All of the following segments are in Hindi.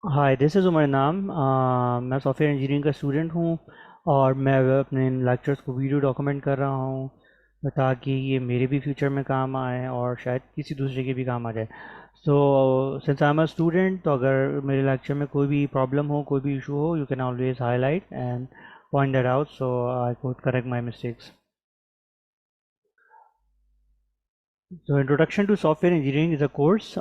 हाय, दिस इज़ उमर नाम। मैं सॉफ्टवेयर इंजीनियरिंग का स्टूडेंट हूँ और मैं अपने लेक्चर्स को वीडियो डॉक्यूमेंट कर रहा हूँ ताकि ये मेरे भी फ्यूचर में काम आए और शायद किसी दूसरे के भी काम आ जाए। So since I am a student, तो अगर मेरे लेक्चर में कोई भी प्रॉब्लम हो, कोई भी इशू हो, you can always highlight and point that out so I could correct my mistakes. So introduction to software engineering is a course.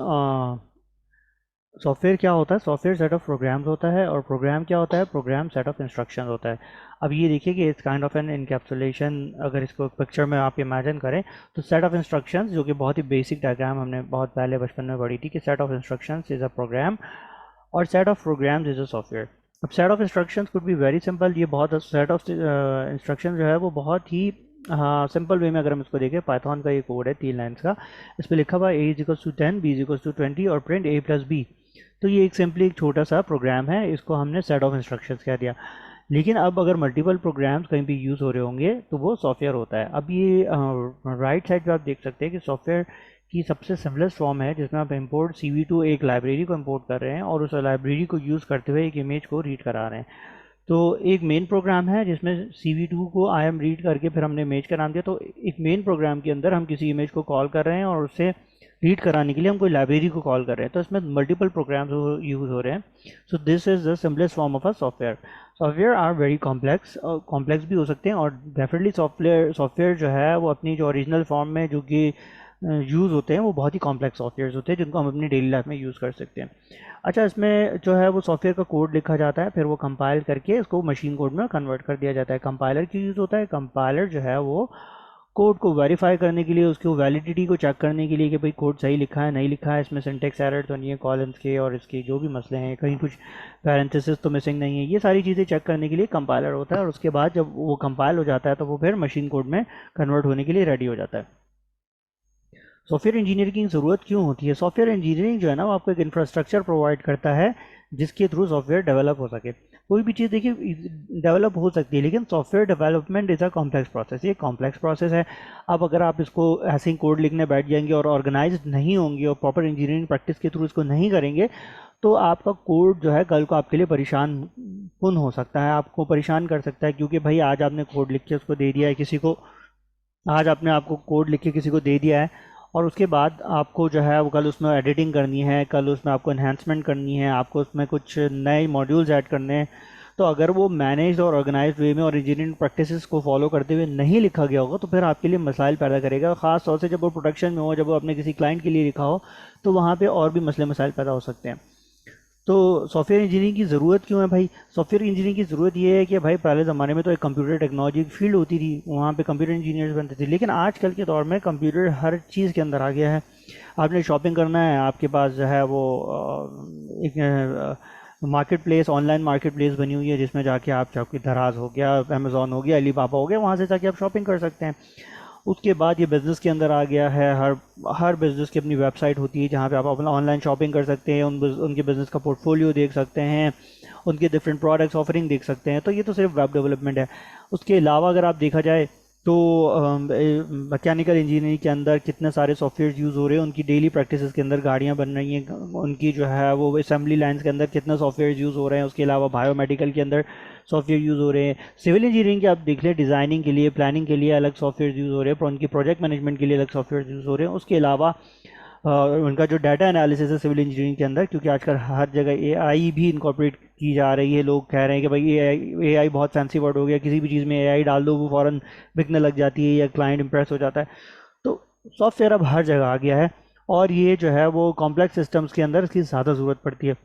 Software क्या होता है? सॉफ्टवेयर सेट ऑफ प्रोग्राम्स होता है और प्रोग्राम क्या होता है? प्रोग्राम सेट ऑफ इंस्ट्रक्शंस होता है। अब ये देखिए कि it's kind of an encapsulation. अगर इसको पिक्चर में आप इमेजिन करें तो सेट ऑफ इंस्ट्रक्शंस, जो कि बहुत ही बेसिक डायग्राम हमने बहुत पहले बचपन में पढ़ी थी कि set of instructions is a program और set of programs is a software. अब set of instructions could be very simple. ये बहुत सेट ऑफ इंस्ट्रक्शन जो है वो बहुत ही हाँ सिंपल वे में अगर हम इसको देखें, पाइथन का ये कोड है 3 लाइन्स का। इस पर लिखा हुआ a is equals to 10, b is equals to 20 और प्रिंट ए प्लस बी। तो ये एक सिंपली एक छोटा सा प्रोग्राम है, इसको हमने सेट ऑफ इंस्ट्रक्शंस कह दिया। लेकिन अब अगर मल्टीपल प्रोग्राम्स कहीं भी यूज़ हो रहे होंगे तो वो सॉफ्टवेयर होता है। अब ये राइट साइड पे आप देख सकते हैं कि सॉफ्टवेयर की सबसे सिंपलेस्ट फॉर्म है जिसमें आप इंपोर्ट CV2 एक लाइब्रेरी को इंपोर्ट कर रहे हैं और उस लाइब्रेरी को यूज़ करते हुए एक इमेज को रीड करा रहे हैं। तो एक मेन प्रोग्राम है जिसमें CV2 को आई एम रीड करके फिर हमने इमेज का नाम दिया। तो एक मेन प्रोग्राम के अंदर हम किसी इमेज को कॉल कर रहे हैं और उससे रीड कराने के लिए हम कोई लाइब्रेरी को कॉल कर रहे हैं। तो इसमें मल्टीपल प्रोग्राम्स यूज़ हो रहे हैं। So this is the simplest form of a software. Software are very complex, complex भी हो सकते हैं और डेफिनेटली सॉफ्टवेयर जो है वो अपनी जो ओरिजिनल फॉर्म में जो कि यूज़ होते हैं वो बहुत ही कॉम्प्लेक्स सॉफ्टवेयर होते हैं जिनको हम अपनी डेली लाइफ में यूज़ कर सकते हैं। अच्छा, इसमें जो है वो सॉफ्टवेयर का कोड लिखा जाता है, फिर वो कंपाइल करके इसको मशीन कोड में कन्वर्ट कर दिया जाता है। कंपाइलर क्यों यूज़ होता है? कंपाइलर जो है वो कोड को वेरीफाई करने के लिए, उसकी वैलिडिटी को चेक करने के लिए कि भाई कोड सही लिखा है नहीं लिखा है, इसमें सिंटेक्स एरर तो नहीं है कॉलम्स के और इसके जो भी मसले हैं, कहीं कुछ पैरेंथेसिस तो मिसिंग नहीं है, ये सारी चीज़ें चेक करने के लिए कंपाइलर होता है। और उसके बाद जब वो कंपाइल हो जाता है तो वो फिर मशीन कोड में कन्वर्ट होने के लिए रेडी हो जाता है। सॉफ्टवेयर इंजीनियरिंग की ज़रूरत क्यों होती है? सॉफ्टवेयर इंजीनियरिंग जो है ना वो आपको एक इंफ्रास्ट्रक्चर प्रोवाइड करता है जिसके थ्रू सॉफ्टवेयर डेवलप हो सके। कोई भी चीज़ देखिए डेवलप हो सकती है, लेकिन software development is a complex process. ये कॉम्प्लेक्स प्रोसेस है। अब अगर आप इसको ऐसे ही कोड लिखने बैठ जाएंगे और ऑर्गेनाइज नहीं होंगे और प्रॉपर इंजीनियरिंग प्रैक्टिस के थ्रू इसको नहीं करेंगे तो आपका कोड जो है कल को आपके लिए परेशान कन हो सकता है, आपको परेशान कर सकता है। क्योंकि भाई आज आपने कोड लिख के उसको दे दिया है किसी को, आज आपने आपको कोड लिख के किसी को दे दिया है और उसके बाद आपको जो है वो कल उसमें एडिटिंग करनी है, कल उसमें आपको एनहेंसमेंट करनी है, आपको उसमें कुछ नए मॉड्यूल्स ऐड करने हैं। तो अगर वो मैनेज्ड और ऑर्गेनाइज्ड वे में और इंजीनियरिंग प्रैक्टिसेस को फॉलो करते हुए नहीं लिखा गया होगा तो फिर आपके लिए मसाइल पैदा करेगा। ख़ास तौर से जब वो प्रोडक्शन में हो, जब वो अपने किसी क्लाइंट के लिए लिखा हो तो वहाँ पे और भी मसले मसाइल पैदा हो सकते हैं। तो सॉफ्टवेयर इंजीनियरिंग की ज़रूरत क्यों है भाई? सॉफ्टवेयर इंजीनियरिंग की ज़रूरत ये है कि भाई पहले ज़माने में तो एक कंप्यूटर टेक्नोलॉजी की फील्ड होती थी, वहाँ पे कंप्यूटर इंजीनियर्स बनते थे। लेकिन आजकल के दौर में कंप्यूटर हर चीज़ के अंदर आ गया है। आपने शॉपिंग करना है, आपके पास जो है वो एक market place, online market place बनी हुई है जिसमें जाके आप चौकी दराज हो गया, अमेज़ॉन हो गया, अली बाबा हो गया, वहाँ से जाके आप शॉपिंग कर सकते हैं। उसके बाद ये बिज़नेस के अंदर आ गया है। हर बिज़नेस की अपनी वेबसाइट होती है जहाँ पे आप अपना ऑनलाइन शॉपिंग कर सकते हैं, उनके बिज़नेस का पोर्टफोलियो देख सकते हैं, उनके डिफरेंट प्रोडक्ट्स ऑफरिंग देख सकते हैं। तो ये तो सिर्फ वेब डेवलपमेंट है। उसके अलावा अगर आप देखा जाए तो मैकेनिकल इंजीनियरिंग के अंदर कितने सारे सॉफ्टवेयर यूज़ हो रहे हैं, उनकी डेली प्रैक्टिसेस के अंदर गाड़ियाँ बन रही हैं, उनकी जो है वो असेंबली लाइन्स के अंदर कितने सॉफ्टवेयर यूज़ हो रहे हैं। उसके अलावा बायोमेडिकल के अंदर सॉफ्टवेयर यूज़ हो रहे हैं। सिविल इंजीनियरिंग के आप देख लें, डिज़ाइनिंग के लिए, प्लानिंग के लिए अलग सॉफ्टवेयर यूज़ हो रहे हैं, पर उनकी प्रोजेक्ट मैनेजमेंट के लिए अलग सॉफ्टवेयर यूज़ हो रहे हैं। उसके अलावा उनका जो डाटा एनालिसिस है सिविल इंजीनियरिंग के अंदर, क्योंकि आजकल हर जगह AI भी इनकॉर्पोरेट की जा रही है। लोग कह रहे हैं कि भाई AI बहुत फैंसी वर्ड हो गया, किसी भी चीज़ में AI डाल दो वो फ़ौरन बिकने लग जाती है या क्लाइंट इंप्रेस हो जाता है। तो सॉफ्टवेयर अब हर जगह आ गया है और ये जो है वो कॉम्प्लेक्स सिस्टम्स के अंदर इसकी ज़्यादा ज़रूरत पड़ती है।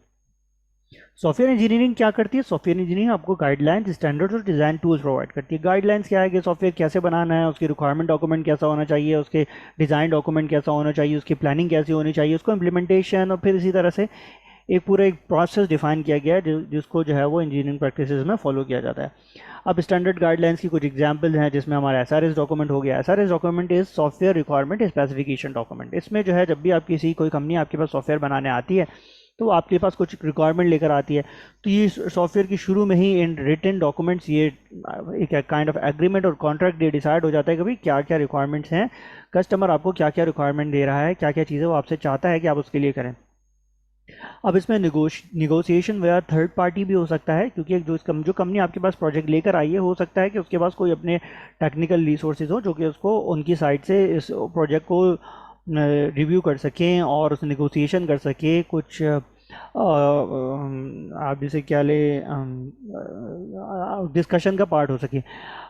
सॉफ्टवेयर इंजीनियरिंग क्या करती है? सॉफ्टवेयर इंजीनियरिंग आपको गाइडलाइंस, स्टैंडर्ड्स और डिज़ाइन टूल्स प्रोवाइड करती है। गाइडलाइंस क्या है कि सॉफ्टवेयर कैसे बनाना है, उसकी रिक्वायरमेंट डॉक्यूमेंट कैसा होना चाहिए, उसके डिज़ाइन डॉक्यूमेंट कैसा होना चाहिए, उसकी प्लानिंग कैसी होनी चाहिए, उसको इम्प्लीमेंटेशन, और फिर इसी तरह से एक पूरा एक प्रोसेस डिफाइन किया गया है जिसको जो है वो इंजीनियरिंग प्रैक्टिसेस में फॉलो किया जाता है। अब स्टैंडर्ड गाइडलाइंस की कुछ एग्जांपल हैं जिसमें हमारा SRS डॉक्यूमेंट हो गया। SRS document is software requirement specification document. इसमें जो है जब भी आप किसी कोई कंपनी आपके पास सॉफ्टवेयर बनाने आती है तो आपके पास कुछ रिक्वायरमेंट लेकर आती है। तो ये सॉफ्टवेयर की शुरू में ही इन रिटन डॉक्यूमेंट्स, ये एक काइंड ऑफ एग्रीमेंट और कॉन्ट्रैक्ट ये डिसाइड हो जाता है कि भाई क्या क्या रिक्वायरमेंट्स हैं, कस्टमर आपको क्या क्या रिक्वायरमेंट दे रहा है, क्या क्या चीज़ें वो आपसे चाहता है कि आप उसके लिए करें। अब इसमें निगोशिएशन वया थर्ड पार्टी भी हो सकता है, क्योंकि एक जो कंपनी आपके पास प्रोजेक्ट लेकर आई है, हो सकता है कि उसके पास कोई अपने टेक्निकल रिसोर्सेज हो जो कि उसको उनकी साइड से इस प्रोजेक्ट को रिव्यू कर सकें और उस निगोशिएशन कर सके कुछ आप जिसे क्या ले डिस्कशन का पार्ट हो सके।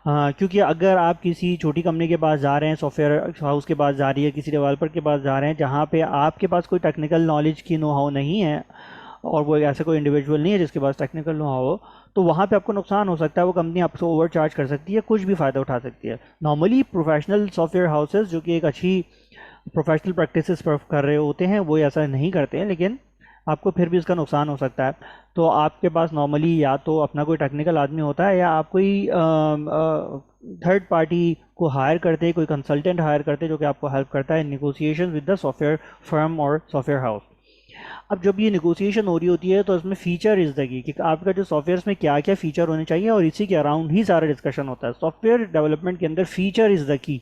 क्योंकि अगर आप किसी छोटी कंपनी के पास जा रहे हैं, सॉफ्टवेयर हाउस के पास जा रही है, किसी डेवलपर के पास जा रहे हैं जहाँ पे आपके पास कोई टेक्निकल नॉलेज की नो हाउ नहीं है, और वो ऐसा कोई इंडिविजुअल नहीं है जिसके पास टेक्निकल नो हाउ हो, तो वहाँ पे आपको नुकसान हो सकता है। वो कंपनी आपसे ओवर चार्ज कर सकती है, कुछ भी फ़ायदा उठा सकती है। नॉर्मली प्रोफेशनल सॉफ्टवेयर हाउसेज जो कि एक अच्छी प्रोफेशनल प्रैक्टिसेस कर रहे होते हैं वो ऐसा नहीं करते हैं, लेकिन आपको फिर भी इसका नुकसान हो सकता है। तो आपके पास नॉर्मली या तो अपना कोई टेक्निकल आदमी होता है, या आप कोई थर्ड पार्टी को हायर करते हैं, कोई कंसल्टेंट हायर करते हैं जो कि आपको हेल्प करता है negotiation with the software firm और सॉफ्टवेयर हाउस। अब जब ये निगोशिएशन हो रही होती है तो इसमें फ़ीचर इज़ द की, कि आपका जो सॉफ्टवेयर में क्या क्या फ़ीचर होने चाहिए, और इसी के अराउंड ही सारा डिस्कशन होता है। सॉफ्टवेयर डेवलपमेंट के अंदर फ़ीचर इज़ द की,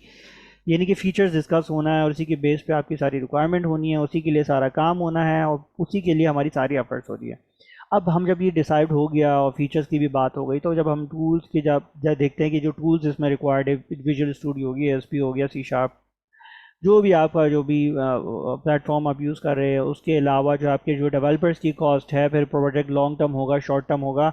यानी कि फ़ीचर्स डिस्कस होना है और उसी के बेस पे आपकी सारी रिक्वायरमेंट होनी है, उसी के लिए सारा काम होना है और उसी के लिए हमारी सारी एफर्ट्स होती है। अब हम जब ये डिसाइड हो गया और फीचर्स की भी बात हो गई, तो जब हम टूल्स की जब देखते हैं कि जो टूल्स इसमें रिक्वायर्ड है, विजुअल स्टूडियो होगी, एसपी हो गया, सी शार्प, जो भी आपका जो भी प्लेटफॉर्म आप यूज़ कर रहे हैं, उसके अलावा जो आपके जो डेवलपर्स की कॉस्ट है, फिर प्रोजेक्ट लॉन्ग टर्म होगा, शॉर्ट टर्म होगा,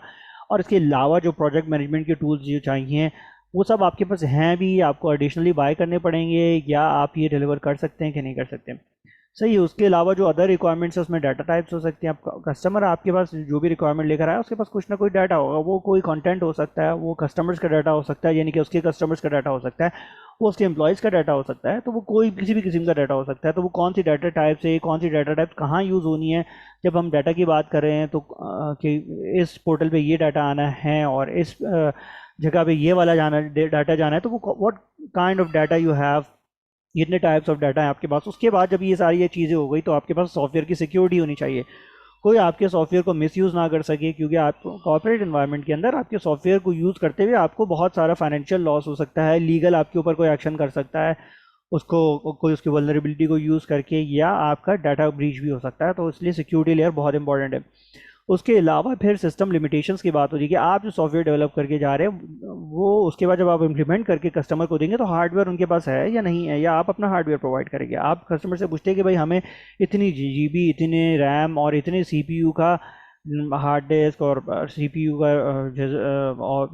और इसके अलावा जो प्रोजेक्ट मैनेजमेंट के टूल्स जो चाहिए वो सब आपके पास हैं भी, आपको एडिशनली बाय करने पड़ेंगे, या आप ये डिलीवर कर सकते हैं कि नहीं कर सकते। सही है। उसके अलावा जो अदर रिक्वायरमेंट्स है उसमें डाटा टाइप्स हो सकती हैं। आप कस्टमर आपके पास जो भी रिक्वायरमेंट लेकर आया उसके पास कुछ ना कोई डाटा होगा, वो कोई कंटेंट हो सकता है, वो कस्टमर्स का डाटा हो सकता है, यानी कि उसके कस्टमर्स का डाटा हो सकता है, वो उसके एम्प्लॉयज़ का डाटा हो सकता है, तो वो कोई किसी भी किस्म का डाटा हो सकता है। तो वो कौन सी डाटा टाइप से कौन सी डाटा टाइप कहाँ यूज़ होनी है, जब हम डाटा की बात कर रहे हैं तो कि इस पोर्टल पे ये डाटा आना है और इस जगह पे ये वाला डाटा जाना है, तो वो what kind of data you have, इतने टाइप्स ऑफ डाटा है आपके पास। उसके बाद जब ये सारी ये चीज़ें हो गई तो आपके पास सॉफ्टवेयर की सिक्योरिटी होनी चाहिए, कोई आपके सॉफ्टवेयर को मिसयूज़ ना कर सके, क्योंकि आप कॉर्पोरेट एनवायरनमेंट के अंदर आपके सॉफ्टवेयर को यूज़ करते हुए आपको बहुत सारा फाइनेंशियल लॉस हो सकता है, लीगल आपके ऊपर कोई एक्शन कर सकता है उसको, कोई उसकी वल्नरेबिलिटी को यूज़ करके, या आपका डाटा ब्रीच भी हो सकता है। तो इसलिए सिक्योरिटी लेयर बहुत इंपॉर्टेंट है। उसके अलावा फिर सिस्टम लिमिटेशंस की बात हो रही है कि आप जो सॉफ्टवेयर डेवलप करके जा रहे हैं वो उसके बाद जब आप इम्प्लीमेंट करके कस्टमर को देंगे तो हार्डवेयर उनके पास है या नहीं है, या आप अपना हार्डवेयर प्रोवाइड करेंगे। आप कस्टमर से पूछते हैं कि भाई हमें इतनी जीबी, इतने रैम और इतने सीपीयू का हार्ड डिस्क और सीपीयू का और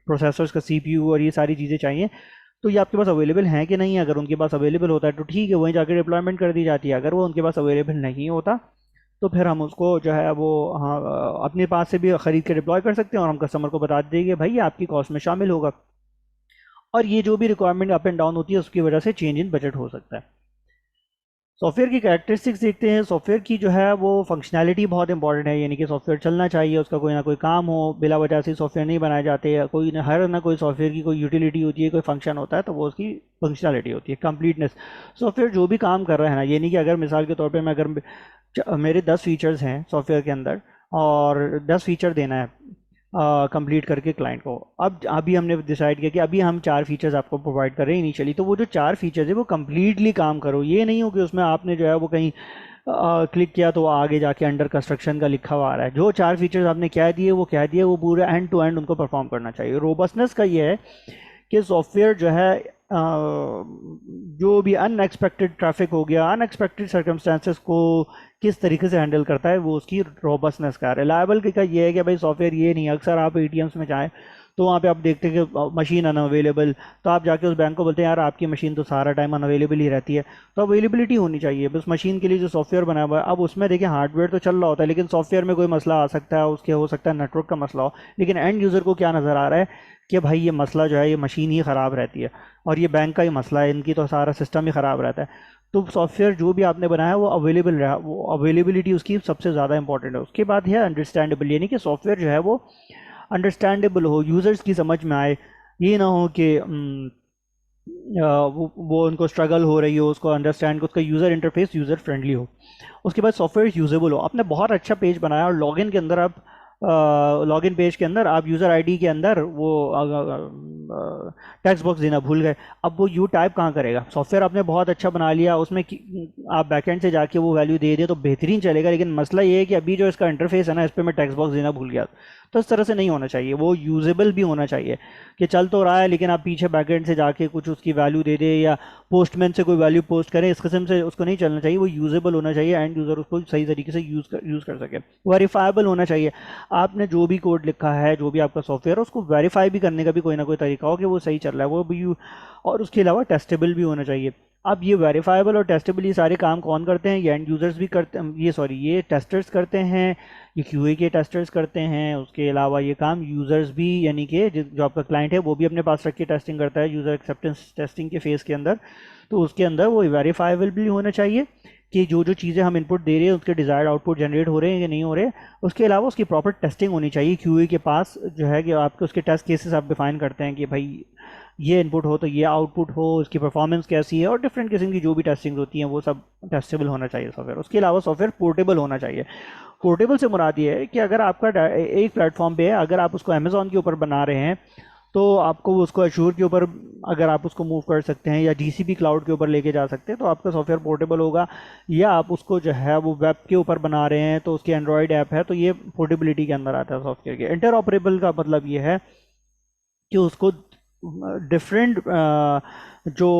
प्रोसेसर्स का सीपीयू और ये सारी चीज़ें चाहिए, तो ये आपके पास अवेलेबल हैं कि नहीं है। अगर उनके पास अवेलेबल होता है तो ठीक है, वहीं जाकर डिप्लॉयमेंट कर दी जाती है। अगर वो उनके पास अवेलेबल नहीं होता तो फिर हम उसको जो है वो हाँ अपने पास से भी ख़रीद के डिप्लॉय कर सकते हैं, और हम कस्टमर को बता देंगे भाई ये आपकी कॉस्ट में शामिल होगा। और ये जो भी रिक्वायरमेंट अप एंड डाउन होती है उसकी वजह से चेंज इन बजट हो सकता है। सॉफ्टवेयर की कैरेक्टरिस्टिक्स देखते हैं। सॉफ्टवेयर की जो है वो फंक्शनैलिटी बहुत इंपॉर्टेंट है, यानी कि सॉफ्टवेयर चलना चाहिए, उसका कोई ना कोई काम हो, बिला वजह से सॉफ्टवेयर नहीं बनाए जाते, या कोई हर ना कोई सॉफ्टवेयर की कोई यूटिलिटी होती है, कोई फंक्शन होता है, तो वो उसकी फंक्शनैलिटी होती है, कंप्लीटनेस। सॉफ्टवेयर जो भी काम कर रहा है ना, ये नहीं कि अगर मिसाल के तौर पे मैं अगर मेरे 10 फीचर्स हैं सॉफ्टवेयर के अंदर और 10 फीचर देना है कंप्लीट करके क्लाइंट को, अब अभी हमने डिसाइड किया कि अभी हम 4 फीचर्स आपको प्रोवाइड कर रहे हैं इनिशियली, तो वो जो 4 फीचर्स है वो कम्प्लीटली काम करो। ये नहीं हो कि उसमें आपने जो है वो कहीं क्लिक किया तो आगे जाके अंडर कंस्ट्रक्शन का लिखा हुआ आ रहा है। जो 4 फीचर्स आपने क्या दिए वो कह दिए, वो पूरे एंड टू एंड उनको परफॉर्म करना चाहिए। रोबस्टनेस का ये है कि सॉफ्टवेयर जो है जो भी अनएक्सपेक्टेड ट्रैफिक हो गया, अनएक्सपेक्टेड सर्कमस्टांसेस को किस तरीके से हैंडल करता है, वो उसकी रोबस्टनेस का। रिलायबल का ये है कि भाई सॉफ्टवेयर ये नहीं, अक्सर आप एटीएम्स में जाएं तो वहाँ पे आप देखते हैं कि मशीन अनअवेलेबल, तो आप जाके उस बैंक को बोलते हैं यार आपकी मशीन तो सारा टाइम अनअवेलेबल ही रहती है। तो अवेलेबिलिटी होनी चाहिए बस मशीन के लिए जो सॉफ्टवेयर बनाया हुआ है। अब उसमें देखिए हार्डवेयर तो चल रहा होता है, लेकिन सॉफ्टवेयर में कोई मसला आ सकता है, उसके हो सकता है नेटवर्क का मसला हो, लेकिन एंड यूज़र को क्या नज़र आ रहा है कि भाई ये मसला जो है ये मशीन ही ख़राब रहती है और ये बैंक का ही मसला है, इनकी तो सारा सिस्टम ही ख़राब रहता है। तो सॉफ्टवेयर जो भी आपने बनाया है वो अवेलेबल रहा, वो अवेलेबिलिटी उसकी सबसे ज़्यादा इंपॉर्टेंट है। उसके बाद है अंडरस्टैंडेबल, यानी कि सॉफ्टवेयर जो है वो अंडरस्टैंडेबल हो, यूज़र्स की समझ में आए, ये ना हो कि वो उनको स्ट्रगल हो रही हो उसको अंडरस्टैंड, उसका यूज़र इंटरफेस यूज़र फ्रेंडली हो। उसके बाद सॉफ्टवेयर यूजेबल हो। आपने बहुत अच्छा पेज बनाया और लॉगिन के अंदर आप लॉगिन पेज के अंदर आप यूज़र आईडी के अंदर वो टेक्स्ट बॉक्स देना भूल गए। अब वो यू टाइप कहाँ करेगा? सॉफ्टवेयर आपने बहुत अच्छा बना लिया, उसमें आप बैकएंड से जाके वो वैल्यू दे दिए तो बेहतरीन चलेगा, लेकिन मसला ये है कि अभी जो इसका इंटरफेस है ना, इस पर मैं टेक्स्ट बॉक्स देना भूल गया। तो इस तरह से नहीं होना चाहिए, वो यूजेबल भी होना चाहिए कि चल तो रहा है लेकिन आप पीछे बैकएंड से जाके कुछ उसकी वैल्यू दे दे या पोस्टमैन से कोई वैल्यू पोस्ट करें, इस किस्म से उसको नहीं चलना चाहिए। वो यूजेबल होना चाहिए, एंड यूज़र उसको सही तरीके से यूज़ कर सके। वेरीफाइबल होना चाहिए। आपने जो भी कोड लिखा है, जो भी आपका सॉफ्टवेयर है, उसको वेरीफाई भी करने का भी कोई ना कोई तरीका हो कि वो सही चल रहा है, वो भी। और उसके अलावा टेस्टेबल भी होना चाहिए। अब ये वेरीफाइबल और टेस्टेबल ये सारे काम कौन करते हैं? ये एंड यूज़र्स भी करते हैं, ये टेस्टर्स करते हैं, ये क्यूए के टेस्टर्स करते हैं। उसके अलावा ये काम यूज़र्स भी, यानी कि जो आपका क्लाइंट है वो भी अपने पास रख के टेस्टिंग करता है यूज़र एक्सेप्टेंस टेस्टिंग के फेज़ के अंदर। तो उसके अंदर वो वेरीफाइबल भी होना चाहिए कि जो जो चीज़ें हम इनपुट दे रहे हैं उसके डिज़ायर्ड आउटपुट जनरेट हो रहे हैं या नहीं हो रहे। उसके अलावा उसकी प्रॉपर टेस्टिंग होनी चाहिए क्यूए के पास, जो है कि आपके उसके टेस्ट केसेस आप डिफाइन करते हैं कि भाई ये इनपुट हो तो ये आउटपुट हो, उसकी परफॉर्मेंस कैसी है, और डिफरेंट किस्म की जो भी टेस्टिंग होती हैं वो सब टेस्टेबल होना चाहिए सॉफ्टवेयर। उसके अलावा सॉफ्टवेयर पोर्टेबल होना चाहिए। पोर्टेबल से मुराद ये है कि अगर आपका एक प्लेटफॉर्म पे है, अगर आप उसको अमेज़ॉन के ऊपर बना रहे हैं तो आपको उसको अशूर के ऊपर अगर आप उसको मूव कर सकते हैं या जीसीपी क्लाउड के ऊपर लेके जा सकते हैं तो आपका सॉफ्टवेयर पोर्टेबल होगा। या आप उसको जो है वो वेब के ऊपर बना रहे हैं तो उसकी एंड्रॉयड ऐप है तो ये पोर्टेबिलिटी के अंदर आता है सॉफ्टवेयर के। इंटरऑपरेबल का मतलब ये है कि उसको डिफरेंट जो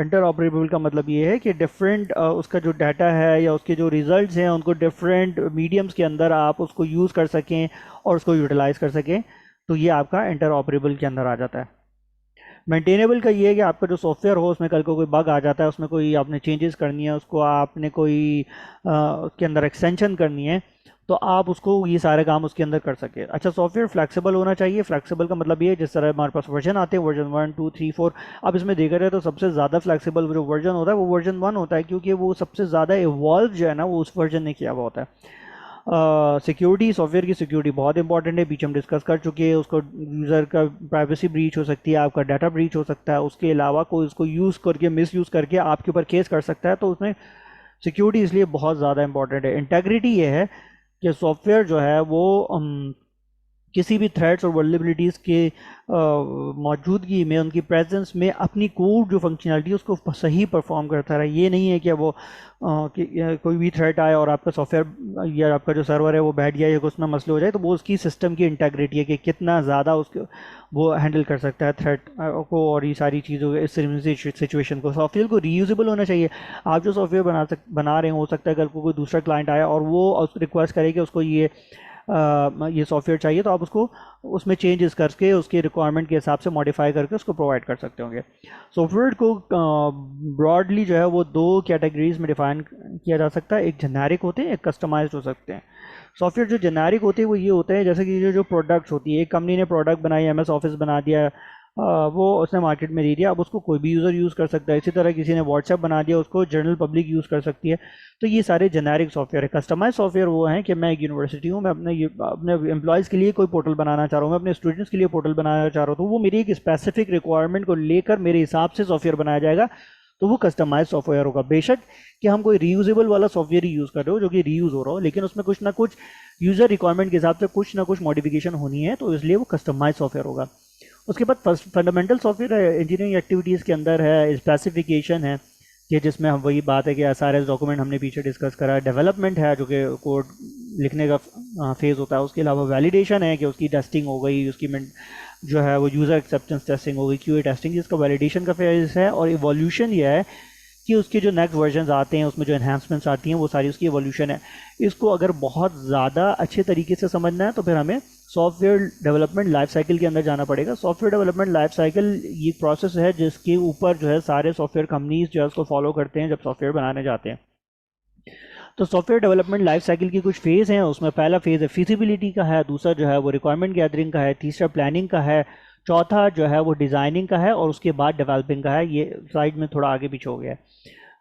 इंटरऑपरेबल का मतलब ये है कि डिफरेंट उसका जो डाटा है या उसके जो रिजल्ट्स हैं उनको डिफरेंट मीडियम्स के अंदर आप उसको यूज़ कर सकें और उसको यूटिलाइज़ कर सकें। तो ये आपका इंटरऑपरेबल के अंदर आ जाता है। मेंटेनेबल का ये है कि आपका जो सॉफ्टवेयर हो उसमें कल को कोई बग आ जाता है, उसमें कोई आपने चेंजेस करनी है, उसको आपने कोई उसके अंदर एक्सटेंशन करनी है, तो आप उसको ये सारे काम उसके अंदर कर सके। अच्छा, सॉफ्टवेयर फ्लेक्सिबल होना चाहिए। फ्लेक्सिबल का मतलब ये है जिस तरह हमारे पास वर्जन आते हैं, वर्जन 1 2 3 4, अब इसमें देखा जाए तो सबसे ज़्यादा फ्लेक्सिबल जो वर्जन होता है वो वर्जन 1 होता है, क्योंकि वो सबसे ज़्यादा इवॉल्व जो है ना वो उस वर्जन ने किया हुआ होता है। सिक्योरिटी, सॉफ्टवेयर की सिक्योरिटी बहुत इंपॉर्टेंट है, पीछे हम डिस्कस कर चुके हैं। उसको यूज़र का प्राइवेसी ब्रीच हो सकती है, आपका डाटा ब्रीच हो सकता है, उसके अलावा कोई उसको यूज़ करके मिस यूज़ करके आपके ऊपर केस कर सकता है, तो उसमें सिक्योरिटी इसलिए बहुत ज़्यादा इंपॉर्टेंट है। इंटेग्रिटी ये है कि सॉफ्टवेयर जो है वो किसी भी थ्रेड्स और वल्नरेबिलिटीज़ के मौजूदगी में, उनकी प्रेजेंस में अपनी कोड जो फंक्शनलिटी है उसको सही परफॉर्म करता रहे। ये नहीं है कि वो कोई भी थ्रेड आए और आपका सॉफ्टवेयर या आपका जो सर्वर है वो बैठ गया या कुछ ना मसले हो जाए, तो वो उसकी सिस्टम की इंटेग्रिटी है कि कितना ज़्यादा उसको वो हैंडल कर सकता है थ्रेड को और ये सारी चीज़ों इस सिचुएशन को। सॉफ्टवेयर को रीयूजेबल होना चाहिए। आप जो सॉफ्टवेयर बना रहे हैं, हो सकता है कल को कोई दूसरा क्लाइंट आया और वो रिक्वेस्ट करे कि उसको ये सॉफ्टवेयर चाहिए, तो आप उसको उसमें चेंजेस करके उसके रिक्वायरमेंट के हिसाब से मॉडिफाई करके उसको प्रोवाइड कर सकते होंगे। सॉफ्टवेयर को ब्रॉडली जो है वो दो कैटेगरीज में डिफाइन किया जा सकता है, एक जेनेरिक होते हैं, एक कस्टमाइज्ड हो सकते हैं। सॉफ्टवेयर जो जेनेरिक होते हैं वो ये होते हैं जैसे कि जो प्रोडक्ट्स होती है, एक कंपनी ने प्रोडक्ट बनाई, एमएस ऑफिस बना दिया, वो उसने मार्केट में दे दिया, अब उसको कोई भी यूज़र यूज़ कर सकता है। इसी तरह किसी ने व्हाट्सएप बना दिया, उसको जनरल पब्लिक यूज़ कर सकती है। तो ये सारे जेनेरिक सॉफ्टवेयर है। कस्टमाइज सॉफ्टवेयर वो हैं कि मैं एक यूनिवर्सिटी हूँ, मैं अपने एम्प्लॉयज़ के लिए कोई पोर्टल बनाना चाह रहा हूँ, मैं अपने स्टूडेंट्स के लिए पोर्टल बनाना चाह रहा हूँ, तो वो मेरी एक स्पेसिफिक रिक्वायरमेंट को लेकर मेरे हिसाब से सॉफ्टवेयर बनाया जाएगा, तो वो कस्टमाइज सॉफ्टवेयर होगा। बेशक कि हम कोई रीयूजेबल वाला सॉफ्टवेयर ही यूज़ कर रहे हो जो कि रीयूज़ हो रहा हो, लेकिन उसमें कुछ ना कुछ यूज़र रिक्वायरमेंट के हिसाब से कुछ ना कुछ मॉडिफिकेशन होनी है, तो इसलिए वो कस्टमाइज सॉफ्टवेयर होगा। उसके बाद फंडामेंटल सॉफ्टवेयर इंजीनियरिंग एक्टिविटीज़ के अंदर है, स्पेसिफिकेशन है कि जिसमें हम वही बात है कि एसआरएस डॉक्यूमेंट हमने पीछे डिस्कस करा, डेवलपमेंट है जो कि कोड लिखने का फेज़ होता है, उसके अलावा वैलिडेशन है कि उसकी टेस्टिंग हो गई, उसकी जो है वो यूज़र एक्सेप्टेंस टेस्टिंग हो गई, क्यूए टेस्टिंग, जिसका वैलिडेशन का फेज़ है। और इवोल्यूशन ये है कि उसके जो नेक्स्ट वर्जन आते हैं उसमें जो एनहांसमेंट्स आती हैं वो सारी उसकी इवोल्यूशन है। इसको अगर बहुत ज़्यादा अच्छे तरीके से समझना है तो फिर हमें सॉफ्टवेयर डेवलपमेंट लाइफ साइकिल के अंदर जाना पड़ेगा। सॉफ्टवेयर डेवलपमेंट लाइफ साइकिल ये प्रोसेस है जिसके ऊपर जो है सारे सॉफ्टवेयर कंपनीज जो है उसको फॉलो करते हैं जब सॉफ्टवेयर बनाने जाते हैं। तो सॉफ्टवेयर डेवलपमेंट लाइफ साइकिल की कुछ फेज़ हैं, उसमें पहला फेज़ है फिजिबिलिटी का है, दूसरा जो है वो रिक्वायरमेंट गैदरिंग का है, तीसरा प्लानिंग का है, चौथा जो है वो डिज़ाइनिंग का है, और उसके बाद डेवलपिंग का है। ये स्लाइड में थोड़ा आगे पीछे हो गया है।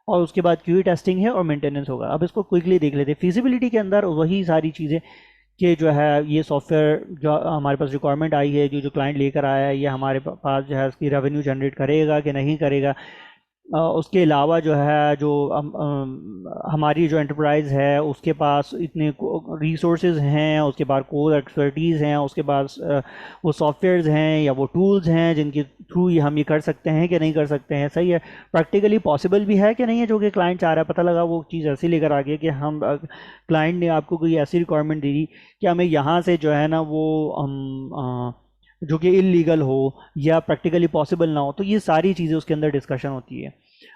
और उसके बाद क्यूए टेस्टिंग है और मेंटेनेंस होगा। अब इसको क्विकली देख लेते हैं। फिजिबिलिटी के अंदर वही सारी चीज़ें कि जो है ये सॉफ्टवेयर जो हमारे पास रिक्वायरमेंट आई है, जो क्लाइंट लेकर आया है, ये हमारे पास जो है उसकी रेवेन्यू जनरेट करेगा कि नहीं करेगा। उसके अलावा जो है जो हमारी जो एंटरप्राइज है उसके पास इतने रिसोर्सेज हैं, उसके पास कोर एक्सपर्टीज़ हैं, उसके पास वो सॉफ्टवेयर्स हैं या वो टूल्स हैं जिनके थ्रू ये हम ये कर सकते हैं कि नहीं कर सकते हैं। सही है, प्रैक्टिकली पॉसिबल भी है कि नहीं है जो कि क्लाइंट चाह रहा है। पता लगा वो चीज़ ऐसी लेकर आ गई कि हम क्लाइंट ने आपको कोई ऐसी रिक्वायरमेंट दी थी कि हमें यहाँ से जो है ना वो हम जो कि इलीगल हो या प्रैक्टिकली पॉसिबल ना हो, तो ये सारी चीज़ें उसके अंदर डिस्कशन होती है।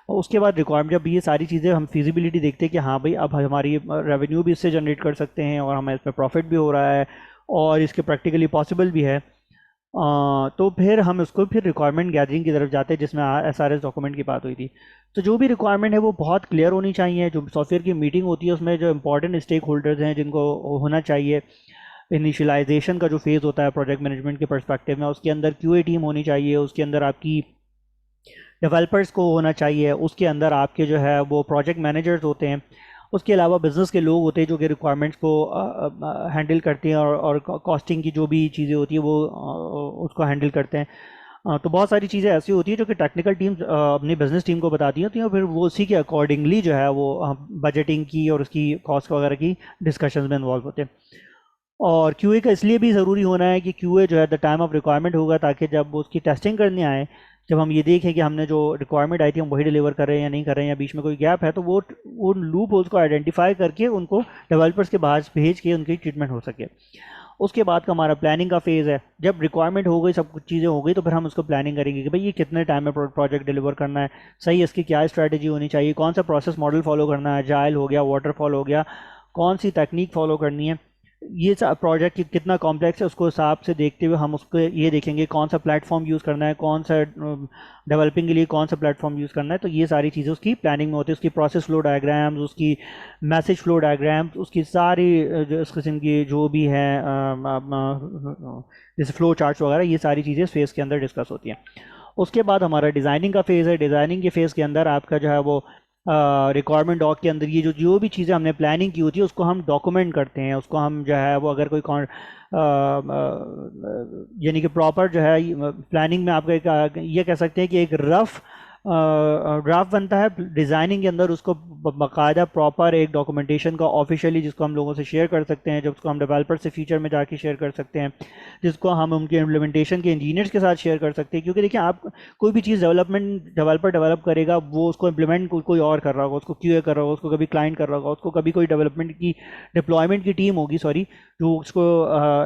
और उसके बाद रिक्वायरमेंट, जब ये सारी चीज़ें हम फिजिबिलिटी देखते हैं कि हाँ भाई अब हमारी रेवेन्यू भी इससे जनरेट कर सकते हैं और हमें इसमें प्रॉफिट भी हो रहा है और इसके प्रैक्टिकली पॉसिबल भी है, तो फिर हम उसको फिर रिक्वायरमेंट गैदरिंग की तरफ जाते हैं जिसमें SRS डॉक्यूमेंट की बात हुई थी। तो जो भी रिक्वायरमेंट है वो बहुत क्लियर होनी चाहिए। जो सॉफ्टवेयर की मीटिंग होती है उसमें जो इंपॉर्टेंट स्टेक होल्डर्स हैं जिनको होना चाहिए, इनिशियलाइजेशन का जो फेज़ होता है प्रोजेक्ट मैनेजमेंट के पर्सपेक्टिव में, उसके अंदर QA टीम होनी चाहिए, उसके अंदर आपकी डेवलपर्स को होना चाहिए, उसके अंदर आपके जो है वो प्रोजेक्ट मैनेजर्स होते हैं, उसके अलावा बिज़नेस के लोग होते हैं जो कि रिक्वायरमेंट्स को हैंडल करते हैं और कॉस्टिंग की जो भी चीज़ें होती है वो उसको हैंडल करते हैं। तो बहुत सारी चीज़ें ऐसी होती है जो कि टेक्निकल टीम अपनी बिजनेस टीम को बताती होती हैं और फिर वो उसी के अकॉर्डिंगली जो है वो बजटिंग की और उसकी कॉस्ट वगैरह की डिस्कशंस में इन्वॉल्व होते हैं। और QA का इसलिए भी ज़रूरी होना है कि QA जो है द टाइम ऑफ रिक्वायरमेंट होगा, ताकि जब वो उसकी टेस्टिंग करने आए, जब हम ये देखें कि हमने जो रिक्वायरमेंट आई थी हम वही डिलीवर कर रहे हैं या नहीं कर रहे हैं या बीच में कोई गैप है, तो वो उन लूप होल्स को आइडेंटिफाई करके उनको डेवलपर्स के पास भेज के उनकी ट्रीटमेंट हो सके। उसके बाद का हमारा प्लानिंग का फेज़ है। जब रिक्वायरमेंट हो गई, सब कुछ चीज़ें हो गई, तो फिर हम उसको प्लानिंग करेंगे कि भाई ये कितने टाइम में प्रोजेक्ट डिलीवर करना है, सही है, इसकी क्या स्ट्रैटेजी होनी चाहिए, कौन सा प्रोसेस मॉडल फॉलो करना है, जाइल हो गया, वाटरफॉल हो गया, कौन सी टेक्निक फॉलो करनी है, ये प्रोजेक्ट कितना कॉम्प्लेक्स है उसको हिसाब से देखते हुए हम उसको ये देखेंगे कौन सा प्लेटफॉर्म यूज़ करना है, कौन सा डेवलपिंग के लिए कौन सा प्लेटफॉर्म यूज़ करना है। तो ये सारी चीज़ें उसकी प्लानिंग में होती है, उसकी प्रोसेस फ्लो डायग्राम्स, उसकी मैसेज फ्लो डायग्राम्स, उसकी सारी जो इस किस्म की जो भी है जैसे फ्लो चार्ट्स वगैरह, ये सारी चीज़ें इस फेज़ के अंदर डिस्कस होती हैं। उसके बाद हमारा डिज़ाइनिंग का फेज़ है। डिज़ाइनिंग के फेज़ के अंदर आपका जो है वो रिक्वायरमेंट डॉक के अंदर ये जो भी चीज़ें हमने प्लानिंग की होती है उसको हम डॉक्यूमेंट करते हैं, उसको हम जो है वो अगर कोई यानी कि प्रॉपर जो है प्लानिंग में आपका एक ये कह सकते हैं कि एक रफ ड्राफ्ट बनता है। डिज़ाइनिंग के अंदर उसको बाकायदा प्रॉपर एक डॉक्यूमेंटेशन का ऑफिशियली जिसको हम लोगों से शेयर कर सकते हैं, जिसको हम डेवलपर से फीचर में जाके शेयर कर सकते हैं, जिसको हम उनके इम्प्लीमेंटेशन के इंजीनियर्स के साथ शेयर कर सकते हैं। क्योंकि देखिए आप कोई भी चीज़ डेवलपर डेवलप करेगा, वो उसको इम्प्लीमेंट कोई और कर रहा होगा, उसको QA कर रहा होगा, उसको कभी क्लाइंट कर रहा होगा, उसको कभी कोई डेवलपमेंट की डिप्लॉयमेंट की टीम होगी, सॉरी, जो उसको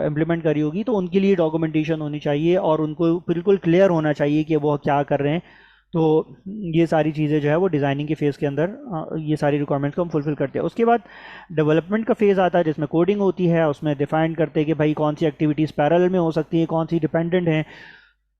इम्प्लीमेंट करी होगी, तो उनके लिए डॉक्यूमेंटेशन होनी चाहिए और उनको बिल्कुल क्लियर होना चाहिए कि वो क्या कर रहे हैं। तो ये सारी चीज़ें जो है वो डिज़ाइनिंग के फ़ेज़ के अंदर ये सारी रिक्वायरमेंट्स को हम फुलफ़िल करते हैं। उसके बाद डेवलपमेंट का फ़ेज़ आता है जिसमें कोडिंग होती है। उसमें डिफ़ाइन करते हैं कि भाई कौन सी एक्टिविटीज़ पैरेलल में हो सकती हैं, कौन सी डिपेंडेंट हैं।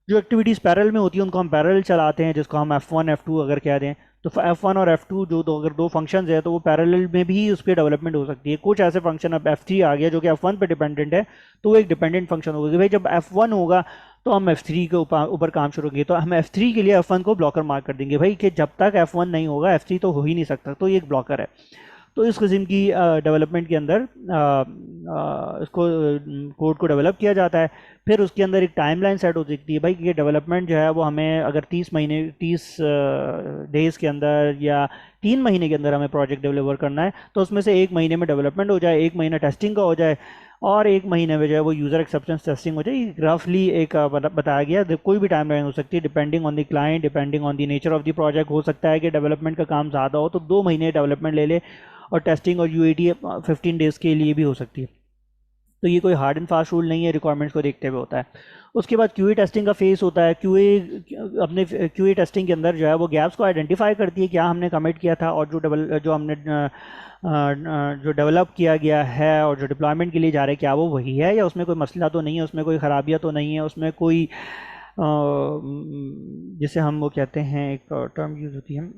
जो एक्टिविटीज़ पैरेलल में होती है उनको हम पैरेलल चलाते हैं, जिसको हम F1 F2 अगर कह दें, तो F1 और F2 अगर दो फंक्शंस है तो वो पैरेलल में भी उस पर डेवलपमेंट हो सकती है। कुछ ऐसे फंक्शन, अब F3 आ गया जो कि F1 पे डिपेंडेंट है, तो वो एक डिपेंडेंट फंक्शन होगा कि भाई जब F1 होगा तो हम F3 के ऊपर काम शुरू करेंगे, तो हम F3 के लिए F1 को ब्लॉकर मार्क कर देंगे भाई कि जब तक F1 नहीं होगा F3 तो हो ही नहीं सकता, तो ये एक ब्लॉकर है। तो इस किस्म की डेवलपमेंट के अंदर इसको कोड को डेवलप किया जाता है। फिर उसके अंदर एक टाइमलाइन सेट हो सकती है भाई कि डेवलपमेंट जो है वो हमें अगर 30 डेज़ के अंदर या 3 महीने के अंदर हमें प्रोजेक्ट डिलीवर करना है, तो उसमें से 1 महीने में डेवलपमेंट हो जाए, 1 महीना टेस्टिंग का हो जाए और 1 महीने में जो है वो यूज़र एक्सेप्टेंस टेस्टिंग हो जाए। रफली एक बताया गया, कोई भी टाइमलाइन हो सकती है depending on the client, depending on the nature of the project. हो सकता है कि डेवलपमेंट का काम ज़्यादा हो तो 2 महीने डेवलपमेंट ले ले और टेस्टिंग और UAT 15 डेज़ के लिए भी हो सकती है। तो ये कोई हार्ड एंड फास्ट रूल नहीं है, रिक्वायरमेंट्स को देखते हुए होता है। उसके बाद QA टेस्टिंग का फेस होता है। अपने QA टेस्टिंग के अंदर जो है वो गैप्स को आइडेंटिफाई करती है, क्या हमने कमिट किया था और जो हमने जो डेवलप किया गया है और जो डिप्लॉयमेंट के लिए जा रहे हैं क्या वो वही है या उसमें कोई मसला तो नहीं है, उसमें कोई ख़राबियाँ तो नहीं है, उसमें कोई जिसे हम वो कहते हैं एक टर्म यूज़ होती है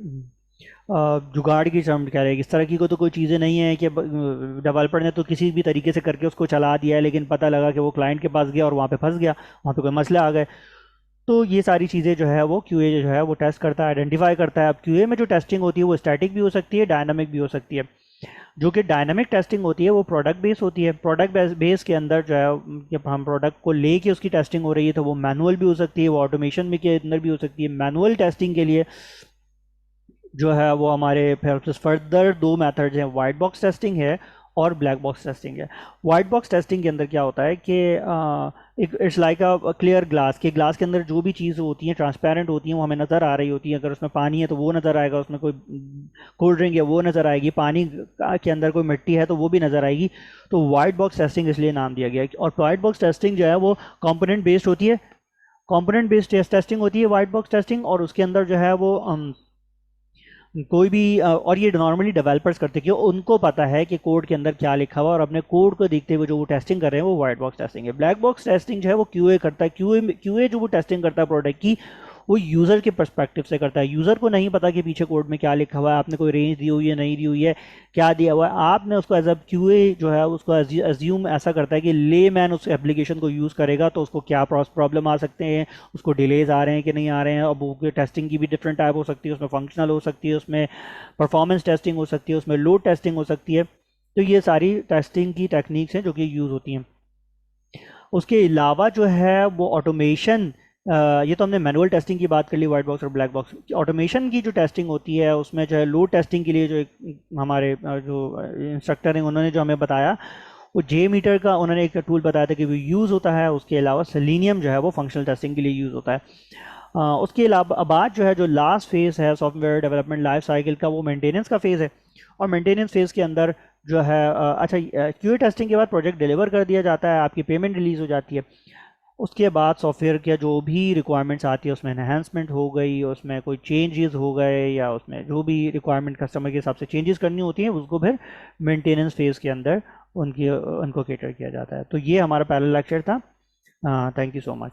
जुगाड़ की टर्म कह रहे हैं, इस तरह की तो कोई चीज़ें नहीं है कि डेवलपर ने तो किसी भी तरीके से करके उसको चला दिया है, लेकिन पता लगा कि वो क्लाइंट के पास गया और वहाँ पे फंस गया, वहाँ पे कोई मसले आ गए। तो ये सारी चीज़ें जो है वो QA जो है वो टेस्ट करता है, आइडेंटिफाई करता है। अब QA में जो टेस्टिंग होती है वो स्टैटिक भी हो सकती है, डायनामिक भी हो सकती है। जो कि डायनामिक टेस्टिंग होती है वो प्रोडक्ट बेस होती है। प्रोडक्ट बेस के अंदर जो है जब हम प्रोडक्ट को लेके उसकी टेस्टिंग हो रही है तो वो मैनुअल भी हो सकती है, वो ऑटोमेशन में के अंदर भी हो सकती है। मैनुअल टेस्टिंग के लिए जो है वो हमारे फिर फर्दर दो मेथड्स हैं, वाइट बॉक्स टेस्टिंग है और ब्लैक बॉक्स टेस्टिंग है। वाइट बॉक्स टेस्टिंग के अंदर क्या होता है कि it's like a clear glass, के ग्लास के अंदर जो भी चीज़ होती हैं ट्रांसपेरेंट होती हैं वो हमें नज़र आ रही होती है। अगर उसमें पानी है तो वो नज़र आएगा, उसमें कोई कोल्ड ड्रिंक है वो नज़र आएगी, पानी के अंदर कोई मिट्टी है तो वो भी नज़र आएगी। तो वाइट बॉक्स टेस्टिंग इसलिए नाम दिया गया है। और वाइट बॉक्स टेस्टिंग जो है वो कंपोनेंट बेस्ड होती है, कंपोनेंट बेस्ड टेस्टिंग होती है वाइट बॉक्स टेस्टिंग। और उसके अंदर जो है वो कोई भी और ये नॉर्मली डेवलपर्स करते हैं, क्यों उनको पता है कि कोड के अंदर क्या लिखा हुआ है और अपने कोड को देखते हुए जो वो टेस्टिंग कर रहे हैं वो वाइट बॉक्स टेस्टिंग है। ब्लैक बॉक्स टेस्टिंग जो है वो क्यूए करता है। क्यूए जो वो टेस्टिंग करता है प्रोडक्ट की, वो यूज़र के पर्सपेक्टिव से करता है। यूज़र को नहीं पता कि पीछे कोड में क्या लिखा हुआ है, आपने कोई रेंज दी हुई है नहीं दी हुई है, क्या दिया हुआ है। आपने उसको एज अ क्यूए जो है उसको एज्यूम ऐसा करता है कि ले मैन उस एप्लीकेशन को यूज़ करेगा तो उसको क्या प्रॉब्लम आ सकते हैं, उसको डिलेज आ रहे हैं कि नहीं आ रहे हैं। अब वो टेस्टिंग की भी डिफरेंट टाइप हो सकती है, उसमें फंक्शनल हो सकती है, उसमें परफॉर्मेंस टेस्टिंग हो सकती है, उसमें लोड टेस्टिंग हो सकती है। तो ये सारी टेस्टिंग की टेक्निक्स हैं जो कि यूज़ होती हैं। उसके अलावा जो है वो ऑटोमेशन, ये तो हमने मैनुअल टेस्टिंग की बात कर ली, वाइट बॉक्स और ब्लैक बॉक्स। ऑटोमेशन की जो टेस्टिंग होती है उसमें जो है लोड टेस्टिंग के लिए जो एक हमारे जो इंस्ट्रक्टर हैं उन्होंने जो हमें बताया, वो जे मीटर का उन्होंने एक टूल बताया था कि वो यूज़ होता है। उसके अलावा सेलेनियम जो है वो फंक्शनल टेस्टिंग के लिए यूज़ होता है। उसके अलावा बाद जो है जो लास्ट फेज़ है सॉफ्टवेयर डेवलपमेंट लाइफ साइकिल का, वो मेंटेनेंस का फेज़ है। और मेंटेनेंस फेज़ के अंदर जो है अच्छा क्यूए टेस्टिंग के बाद प्रोजेक्ट डिलीवर कर दिया जाता है, आपकी पेमेंट रिलीज़ हो जाती है। उसके बाद सॉफ्टवेयर के जो भी रिक्वायरमेंट्स आती है उसमें एनहेंसमेंट हो गई, उसमें कोई चेंजेस हो गए, या उसमें जो भी रिक्वायरमेंट कस्टमर के हिसाब से चेंजेस करनी होती हैं उसको फिर मेंटेनेंस फेज़ के अंदर उनको केटर किया जाता है। तो ये हमारा पहला लेक्चर था। Thank you so much.